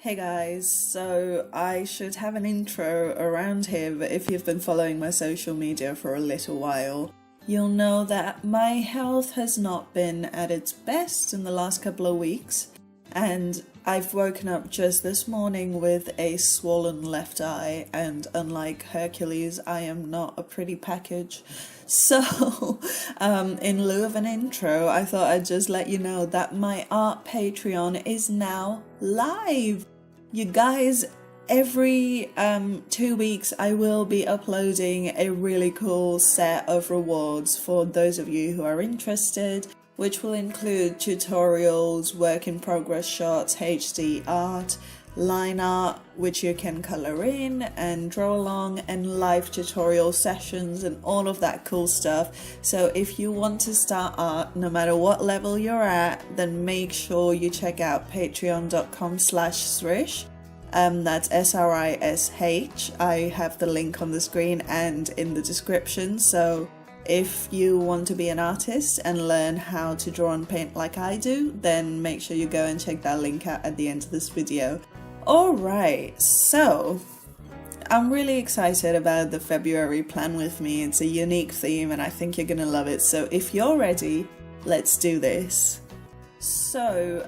Hey guys, so I should have an intro around here, but if you've been following my social media for a little while, you'll know that my health has not been at its best in the last couple of weeks, and I've woken up just this morning with a swollen left eye, and unlike Hercules, I am not a pretty package. So, in lieu of an intro, I thought I'd just let you know that my art Patreon is now live. You guys, every 2 weeks I will be uploading a really cool set of rewards for those of you who are interested, which will include tutorials, work in progress shots, HD art, line art which you can colour in and draw along, and live tutorial sessions and all of that cool stuff. So if you want to start art, no matter what level you're at, then make sure you check out patreon.com/Srish. That's SRISH. I have the link on the screen and in the description. So if you want to be an artist and learn how to draw and paint like I do, then make sure you go and check that link out at the end of this video. Alright, so I'm really excited about the February plan with me. It's a unique theme and I think you're gonna love it. So if you're ready, let's do this. So,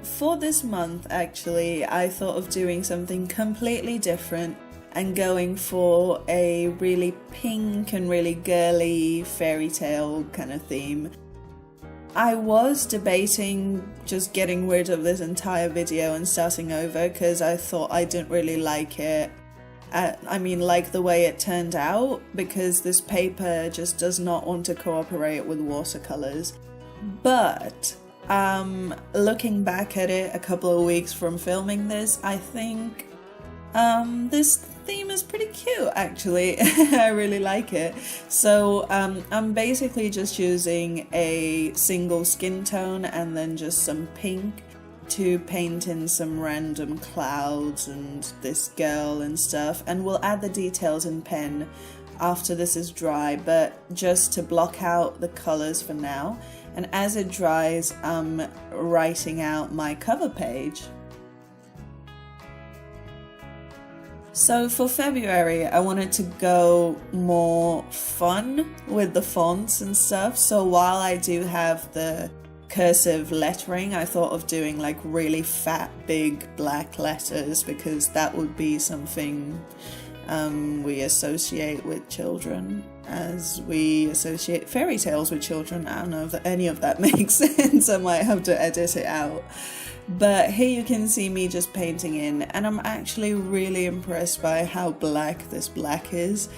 for this month actually, I thought of doing something completely different and going for a really pink and really girly fairy tale kind of theme. I was debating just getting rid of this entire video and starting over because I thought I didn't really like it. Like the way it turned out, because this paper just does not want to cooperate with watercolors. But looking back at it a couple of weeks from filming this, I think this theme is pretty cute actually. I really like it. So I'm basically just using a single skin tone and then just some pink to paint in some random clouds and this girl and stuff, and we'll add the details in pen after this is dry, but just to block out the colours for now. And as it dries, I'm writing out my cover page. So for February, I wanted to go more fun with the fonts and stuff. So while I do have the cursive lettering, I thought of doing like really fat, big black letters, because that would be something we associate with children, as we associate fairy tales with children. I don't know if any of that makes sense. I might have to edit it out. But here you can see me just painting in, and I'm actually really impressed by how black this black is.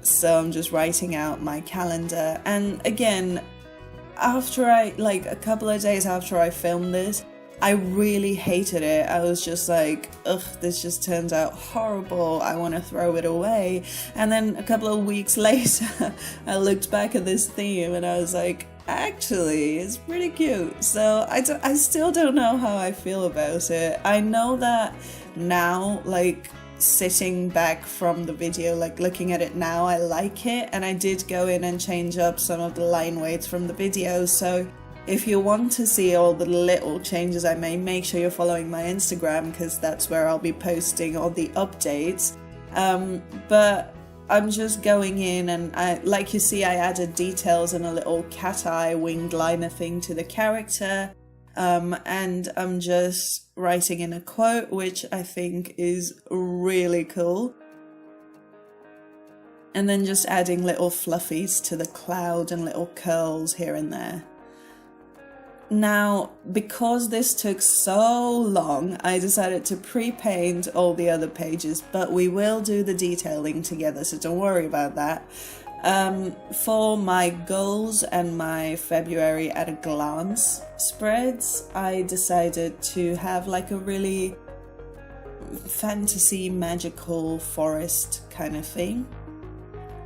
So I'm just writing out my calendar, and again, after like a couple of days after I filmed this, I really hated it. I was just like, ugh, this just turns out horrible, I want to throw it away. And then a couple of weeks later, I looked back at this theme and I was like, actually, it's pretty cute. So I still don't know how I feel about it. I know that now, like sitting back from the video, like looking at it now, I like it, and I did go in and change up some of the line weights from the video. So if you want to see all the little changes I made, make sure you're following my Instagram, because that's where I'll be posting all the updates. But I'm just going in, and like you see, I added details and a little cat eye winged liner thing to the character. And I'm just writing in a quote, which I think is really cool. And then just adding little fluffies to the cloud and little curls here and there. Now, because this took so long, I decided to pre-paint all the other pages, but we will do the detailing together, so don't worry about that. For my goals and my February at a glance spreads, I decided to have like a really fantasy magical forest kind of thing.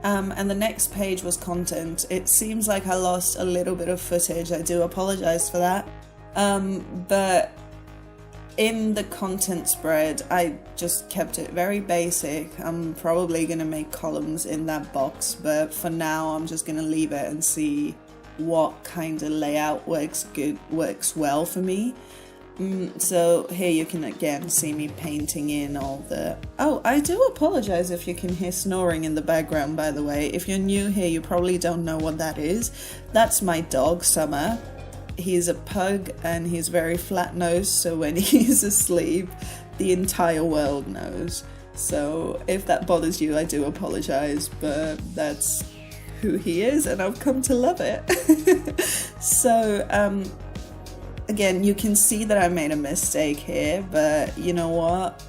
And the next page was content. It seems like I lost a little bit of footage. I do apologize for that. But in the content spread, I just kept it very basic. I'm probably going to make columns in that box, but for now I'm just going to leave it and see what kind of layout works well for me. So here you can again see me painting in all the... Oh, I do apologize if you can hear snoring in the background, by the way. If you're new here, you probably don't know what that is. That's my dog, Summer. He's a pug and he's very flat-nosed, so when he's asleep, the entire world knows. So if that bothers you, I do apologize, but that's who he is and I've come to love it. So, again, you can see that I made a mistake here, but you know what?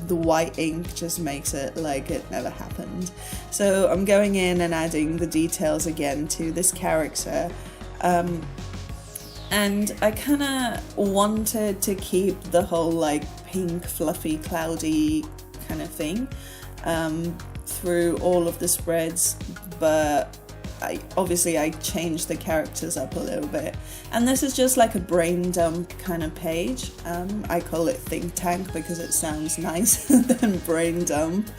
The white ink just makes it like it never happened. So I'm going in and adding the details again to this character. And I kind of wanted to keep the whole like pink, fluffy, cloudy kind of thing through all of the spreads, but I changed the characters up a little bit. And this is just like a brain dump kind of page. I call it think tank because it sounds nicer than brain dump.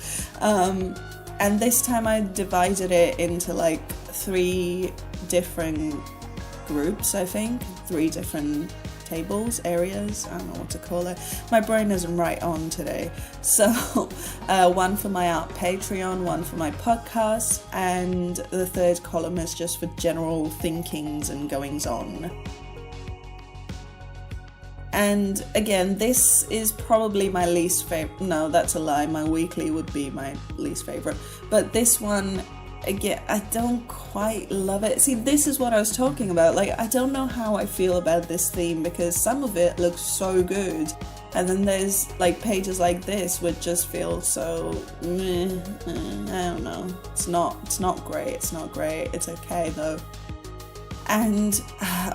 And this time I divided it into like 3 different groups, I think, 3 different tables, areas, I don't know what to call it. My brain isn't right on today. So one for my art Patreon, one for my podcast, and the 3rd column is just for general thinkings and goings on. And again, this is probably my least favorite. No, that's a lie. My weekly would be my least favorite. But this one, again, I don't quite love it. See, this is what I was talking about. Like, I don't know how I feel about this theme because some of it looks so good. And then there's like pages like this which just feel so, I don't know. It's not great. It's not great. It's okay though. And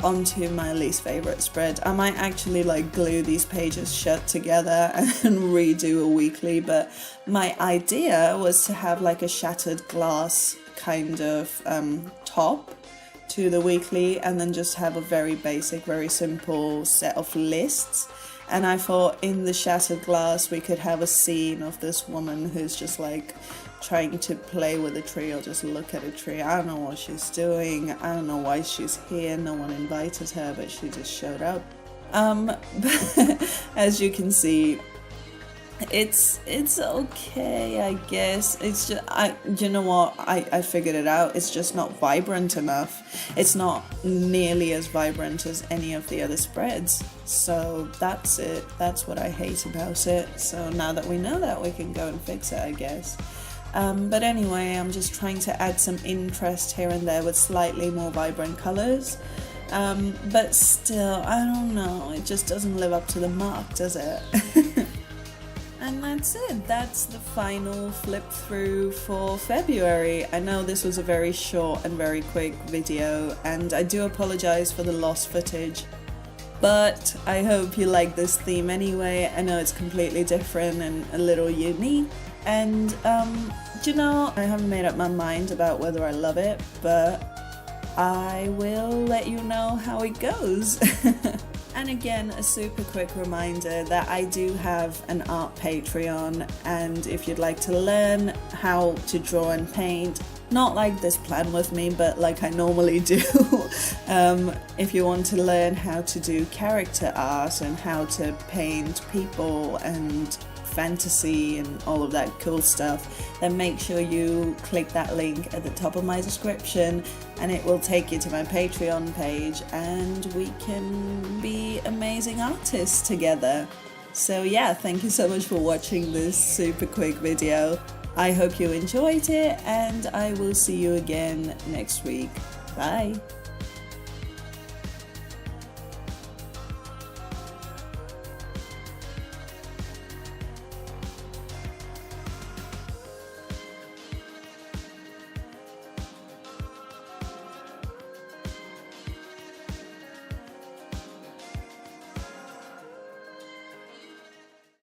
onto my least favorite spread. I might actually like glue these pages shut together and redo a weekly, but my idea was to have like a shattered glass kind of top to the weekly and then just have a very basic, very simple set of lists. And I thought in the shattered glass we could have a scene of this woman who's just like trying to play with a tree or just look at a tree. I don't know what she's doing. I don't know why she's here. No one invited her, but she just showed up. But as you can see, it's okay, I guess. It's just, you know what, I figured it out. It's just not vibrant enough. It's not nearly as vibrant as any of the other spreads. So that's it. That's what I hate about it. So now that we know that, we can go and fix it, I guess. But anyway, I'm just trying to add some interest here and there with slightly more vibrant colours. But still, I don't know, it just doesn't live up to the mark, does it? And that's it. That's the final flip through for February. I know this was a very short and very quick video, and I do apologise for the lost footage. But I hope you like this theme anyway. I know it's completely different and a little unique. And, you know, I haven't made up my mind about whether I love it, but I will let you know how it goes. And again, a super quick reminder that I do have an art Patreon, and if you'd like to learn how to draw and paint, not like this plan with me, but like I normally do, if you want to learn how to do character art and how to paint people and fantasy and all of that cool stuff, then make sure you click that link at the top of my description and it will take you to my Patreon page and we can be amazing artists together. So yeah, thank you so much for watching this super quick video. I hope you enjoyed it and I will see you again next week. Bye!